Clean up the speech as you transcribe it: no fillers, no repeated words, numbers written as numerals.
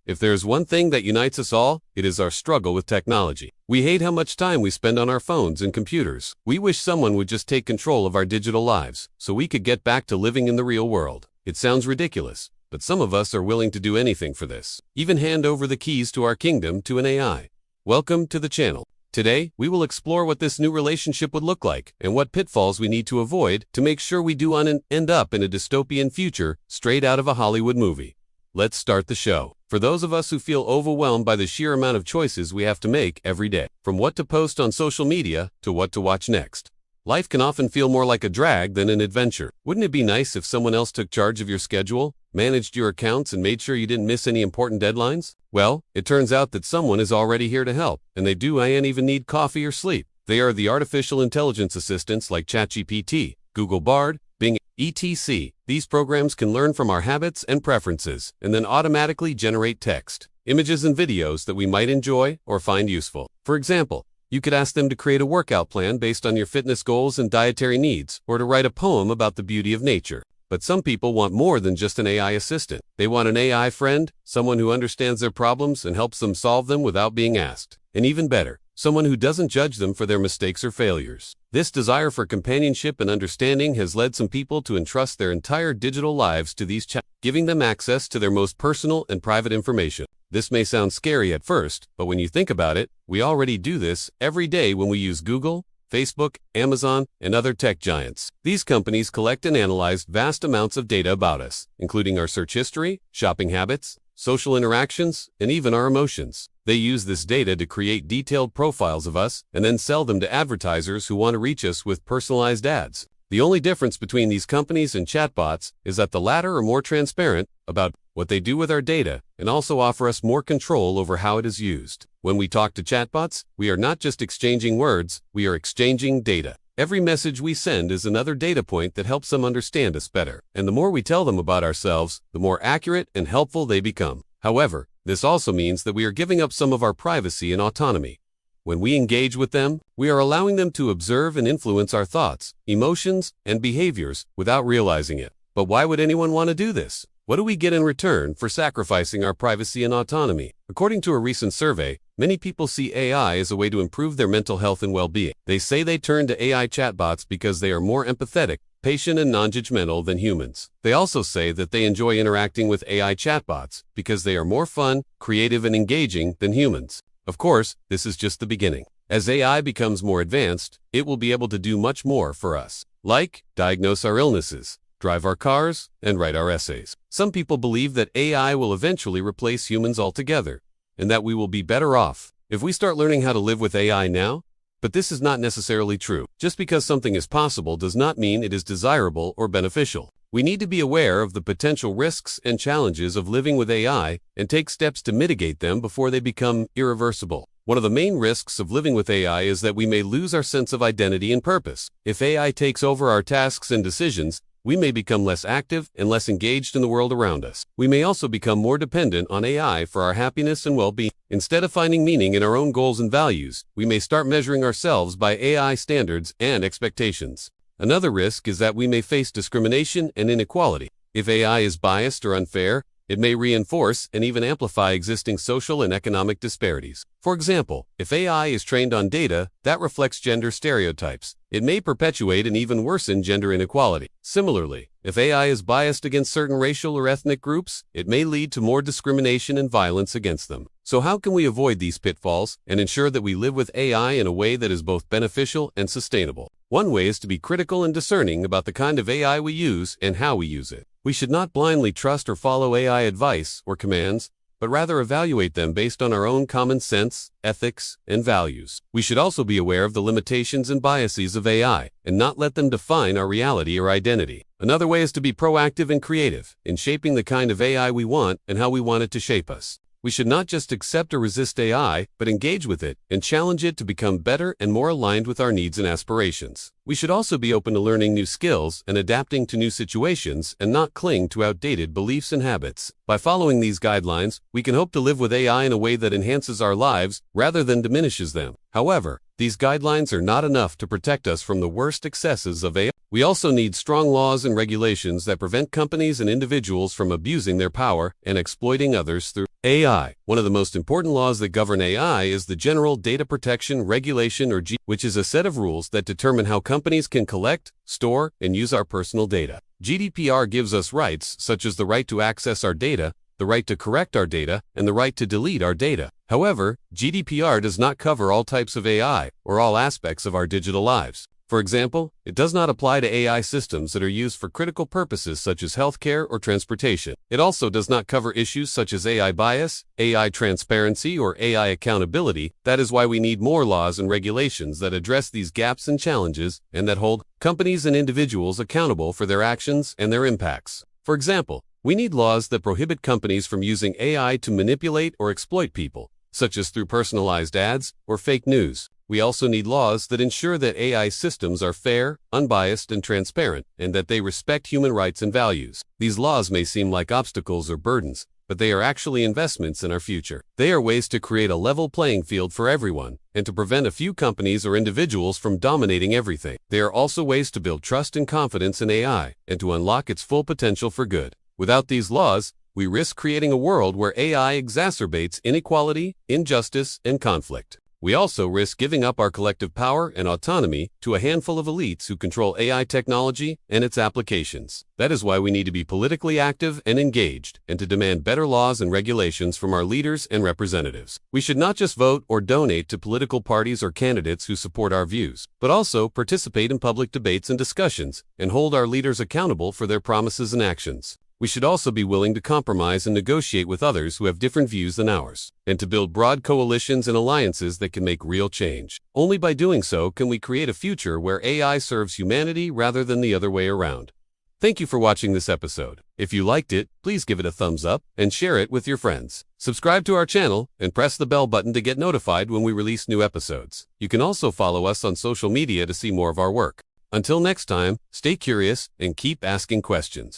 If there's one thing that unites us all, it is our struggle with technology. We hate how much time we spend on our phones and computers. We wish someone would just take control of our digital lives, so we could get back to living in the real world. It sounds ridiculous, but some of us are willing to do anything for this. Even hand over the keys to our kingdom to an AI. Welcome to the channel. Today, we will explore what this new relationship would look like and what pitfalls we need to avoid to make sure we do end up in a dystopian future straight out of a Hollywood movie. Let's start the show. For those of us who feel overwhelmed by the sheer amount of choices we have to make every day, from what to post on social media to what to watch next, life can often feel more like a drag than an adventure. Wouldn't it be nice if someone else took charge of your schedule, managed your accounts, and made sure you didn't miss any important deadlines? Well, it turns out that someone is already here to help, and they ain't even need coffee or sleep. They are the artificial intelligence assistants like ChatGPT, Google Bard, Bing, etc. These programs can learn from our habits and preferences, and then automatically generate text, images, and videos that we might enjoy or find useful. For example, you could ask them to create a workout plan based on your fitness goals and dietary needs, or to write a poem about the beauty of nature. But some people want more than just an AI assistant. They want an AI friend, someone who understands their problems and helps them solve them without being asked. And even better, someone who doesn't judge them for their mistakes or failures. This desire for companionship and understanding has led some people to entrust their entire digital lives to these chats, giving them access to their most personal and private information. This may sound scary at first, but when you think about it, we already do this every day when we use Google, Facebook, Amazon, and other tech giants. These companies collect and analyze vast amounts of data about us, including our search history, shopping habits, social interactions, and even our emotions. They use this data to create detailed profiles of us and then sell them to advertisers who want to reach us with personalized ads. The only difference between these companies and chatbots is that the latter are more transparent about what they do with our data and also offer us more control over how it is used. When we talk to chatbots, we are not just exchanging words, we are exchanging data. Every message we send is another data point that helps them understand us better. And the more we tell them about ourselves, the more accurate and helpful they become. However, this also means that we are giving up some of our privacy and autonomy. When we engage with them, we are allowing them to observe and influence our thoughts, emotions, and behaviors without realizing it. But why would anyone want to do this? What do we get in return for sacrificing our privacy and autonomy? According to a recent survey, many people see AI as a way to improve their mental health and well-being. They say they turn to AI chatbots because they are more empathetic, patient, and non-judgmental than humans. They also say that they enjoy interacting with AI chatbots because they are more fun, creative, and engaging than humans. Of course, this is just the beginning. As AI becomes more advanced, it will be able to do much more for us, like diagnose our illnesses, drive our cars, and write our essays. Some people believe that AI will eventually replace humans altogether, and that we will be better off if we start learning how to live with AI now. But this is not necessarily true. Just because something is possible does not mean it is desirable or beneficial. We need to be aware of the potential risks and challenges of living with AI and take steps to mitigate them before they become irreversible. One of the main risks of living with AI is that we may lose our sense of identity and purpose. If AI takes over our tasks and decisions, we may become less active and less engaged in the world around us. We may also become more dependent on AI for our happiness and well-being. Instead of finding meaning in our own goals and values, we may start measuring ourselves by AI standards and expectations. Another risk is that we may face discrimination and inequality. If AI is biased or unfair, it may reinforce and even amplify existing social and economic disparities. For example, if AI is trained on data that reflects gender stereotypes, it may perpetuate and even worsen gender inequality. Similarly, if AI is biased against certain racial or ethnic groups, it may lead to more discrimination and violence against them. So how can we avoid these pitfalls and ensure that we live with AI in a way that is both beneficial and sustainable? One way is to be critical and discerning about the kind of AI we use and how we use it. We should not blindly trust or follow AI advice or commands, but rather evaluate them based on our own common sense, ethics, and values. We should also be aware of the limitations and biases of AI and not let them define our reality or identity. Another way is to be proactive and creative in shaping the kind of AI we want and how we want it to shape us. We should not just accept or resist AI, but engage with it and challenge it to become better and more aligned with our needs and aspirations. We should also be open to learning new skills and adapting to new situations and not cling to outdated beliefs and habits. By following these guidelines, we can hope to live with AI in a way that enhances our lives rather than diminishes them. However, these guidelines are not enough to protect us from the worst excesses of AI. We also need strong laws and regulations that prevent companies and individuals from abusing their power and exploiting others through AI. One of the most important laws that govern AI is the General Data Protection Regulation, or which is a set of rules that determine how companies can collect, store, and use our personal data. GDPR gives us rights such as the right to access our data, the right to correct our data, and the right to delete our data. However, GDPR does not cover all types of AI or all aspects of our digital lives. For example, it does not apply to AI systems that are used for critical purposes such as healthcare or transportation. It also does not cover issues such as AI bias, AI transparency, or AI accountability. That is why we need more laws and regulations that address these gaps and challenges and that hold companies and individuals accountable for their actions and their impacts. For example, we need laws that prohibit companies from using AI to manipulate or exploit people, such as through personalized ads or fake news. We also need laws that ensure that AI systems are fair, unbiased, and transparent, and that they respect human rights and values. These laws may seem like obstacles or burdens, but they are actually investments in our future. They are ways to create a level playing field for everyone, and to prevent a few companies or individuals from dominating everything. They are also ways to build trust and confidence in AI, and to unlock its full potential for good. Without these laws, we risk creating a world where AI exacerbates inequality, injustice, and conflict. We also risk giving up our collective power and autonomy to a handful of elites who control AI technology and its applications. That is why we need to be politically active and engaged, and to demand better laws and regulations from our leaders and representatives. We should not just vote or donate to political parties or candidates who support our views, but also participate in public debates and discussions, and hold our leaders accountable for their promises and actions. We should also be willing to compromise and negotiate with others who have different views than ours, and to build broad coalitions and alliances that can make real change. Only by doing so can we create a future where AI serves humanity rather than the other way around. Thank you for watching this episode. If you liked it, please give it a thumbs up and share it with your friends. Subscribe to our channel and press the bell button to get notified when we release new episodes. You can also follow us on social media to see more of our work. Until next time, stay curious and keep asking questions.